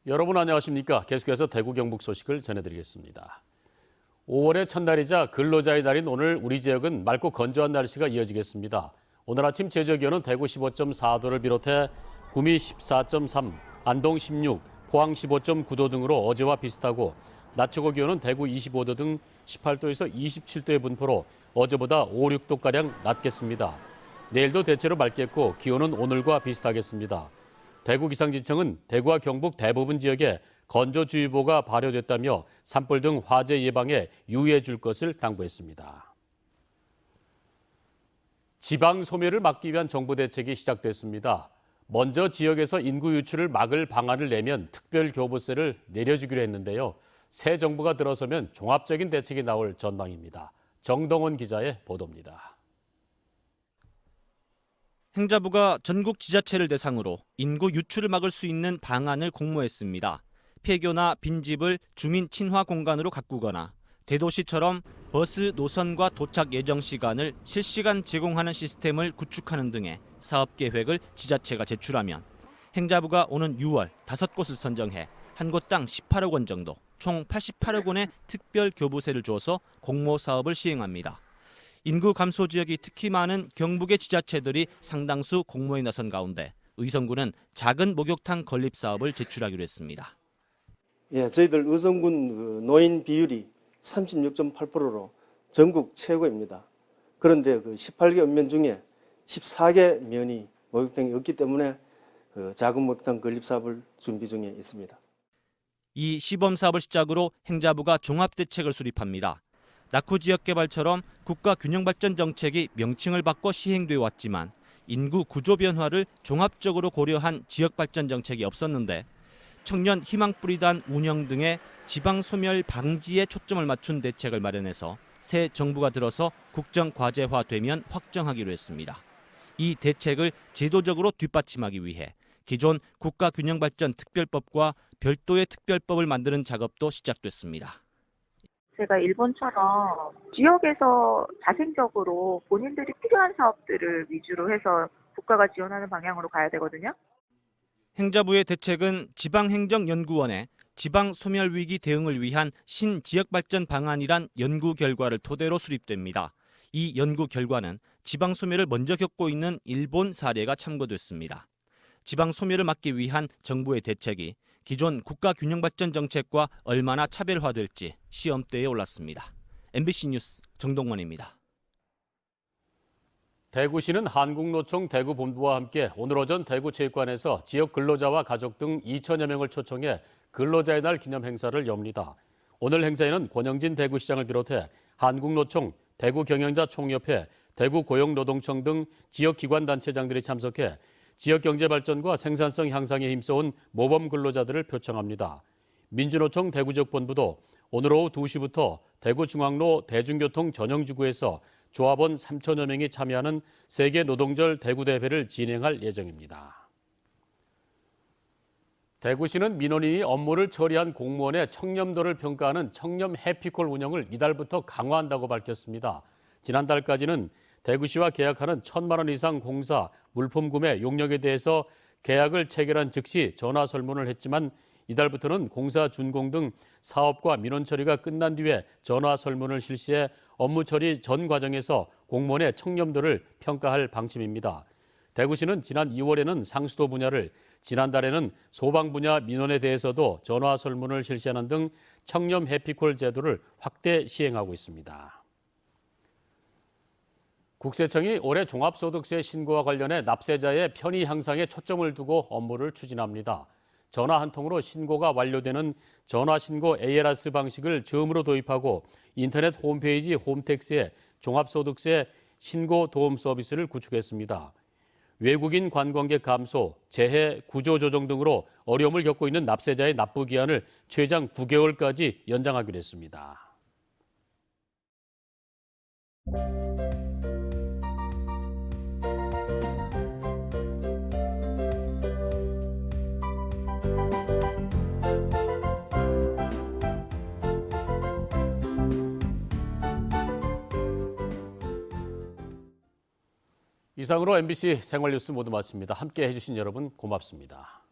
여러분 안녕하십니까? 계속해서 대구 경북 소식을 전해드리겠습니다. 5월의 첫날이자 근로자의 날인 오늘 우리 지역은 맑고 건조한 날씨가 이어지겠습니다. 오늘 아침 제저기온은 대구 15.4도를 비롯해 구미 14.3, 안동 16, 포항 15.9도 등으로 어제와 비슷하고 낮 최고 기온은 대구 25도 등 18도에서 27도의 분포로 어제보다 5, 6도가량 낮겠습니다. 내일도 대체로 맑겠고 기온은 오늘과 비슷하겠습니다. 대구기상지청은 대구와 경북 대부분 지역에 건조주의보가 발효됐다며 산불 등 화재 예방에 유의해 줄 것을 당부했습니다. 지방 소멸을 막기 위한 정부 대책이 시작됐습니다. 먼저 지역에서 인구 유출을 막을 방안을 내면 특별교부세를 내려주기로 했는데요. 새 정부가 들어서면 종합적인 대책이 나올 전망입니다. 정동원 기자의 보도입니다. 행자부가 전국 지자체를 대상으로 인구 유출을 막을 수 있는 방안을 공모했습니다. 폐교나 빈집을 주민 친화 공간으로 가꾸거나 대도시처럼 버스 노선과 도착 예정 시간을 실시간 제공하는 시스템을 구축하는 등의 사업 계획을 지자체가 제출하면 행자부가 오는 6월 5곳을 선정해 한 곳당 18억 원 정도, 총 88억 원의 특별 교부세를 줘서 공모 사업을 시행합니다. 인구 감소 지역이 특히 많은 경북의 지자체들이 상당수 공모에 나선 가운데 의성군은 작은 목욕탕 건립 사업을 제출하기로 했습니다. 저희들 의성군 노인 비율이 36.8%로 전국 최고입니다. 그런데 그 18개 읍면 중에 14개 면이 목욕탕이 없기 때문에 작은 목욕탕 건립 사업을 준비 중에 있습니다. 이 시범 사업을 시작으로 행자부가 종합대책을 수립합니다. 낙후 지역 개발처럼 국가 균형 발전 정책이 명칭을 바꿔 시행되어 왔지만 인구 구조 변화를 종합적으로 고려한 지역 발전 정책이 없었는데 청년 희망뿌리단 운영 등의 지방 소멸 방지에 초점을 맞춘 대책을 마련해서 새 정부가 들어서 국정 과제화되면 확정하기로 했습니다. 이 대책을 제도적으로 뒷받침하기 위해 기존 국가 균형 발전 특별법과 별도의 특별법을 만드는 작업도 시작됐습니다. 제가 일본처럼 지역에서 자생적으로 본인들이 필요한 사업들을 위주로 해서 국가가 지원하는 방향으로 가야 되거든요. 행자부의 대책은 지방행정연구원의 지방소멸위기 대응을 위한 신지역발전 방안이란 연구 결과를 토대로 수립됩니다. 이 연구 결과는 지방소멸을 먼저 겪고 있는 일본 사례가 참고됐습니다. 지방소멸을 막기 위한 정부의 대책이 기존 국가균형발전 정책과 얼마나 차별화될지 시험대에 올랐습니다. MBC 뉴스 정동원입니다. 대구시는 한국노총 대구본부와 함께 오늘 오전 대구체육관에서 지역 근로자와 가족 등 2천여 명을 초청해 근로자의 날 기념 행사를 엽니다. 오늘 행사에는 권영진 대구시장을 비롯해 한국노총, 대구경영자총협회, 대구고용노동청 등 지역기관단체장들이 참석해 지역경제발전과 생산성 향상에 힘써온 모범 근로자들을 표창합니다. 민주노총 대구지역본부도 오늘 오후 2시부터 대구중앙로 대중교통 전용지구에서 조합원 3천여 명이 참여하는 세계노동절 대구대회를 진행할 예정입니다. 대구시는 민원인이 업무를 처리한 공무원의 청렴도를 평가하는 청렴 해피콜 운영을 이달부터 강화한다고 밝혔습니다. 지난달까지는 대구시와 계약하는 1,000만 원 이상 공사, 물품 구매 용역에 대해서 계약을 체결한 즉시 전화 설문을 했지만 이달부터는 공사 준공 등 사업과 민원 처리가 끝난 뒤에 전화 설문을 실시해 업무 처리 전 과정에서 공무원의 청렴도를 평가할 방침입니다. 대구시는 지난 2월에는 상수도 분야를, 지난달에는 소방 분야 민원에 대해서도 전화 설문을 실시하는 등 청렴 해피콜 제도를 확대 시행하고 있습니다. 국세청이 올해 종합소득세 신고와 관련해 납세자의 편의 향상에 초점을 두고 업무를 추진합니다. 전화 한 통으로 신고가 완료되는 전화신고 ALS 방식을 처음으로 도입하고 인터넷 홈페이지 홈택스에 종합소득세 신고 도움 서비스를 구축했습니다. 외국인 관광객 감소, 재해 구조조정 등으로 어려움을 겪고 있는 납세자의 납부 기한을 최장 9개월까지 연장하기로 했습니다. 이상으로 MBC 생활뉴스 모두 마칩니다. 함께 해주신 여러분 고맙습니다.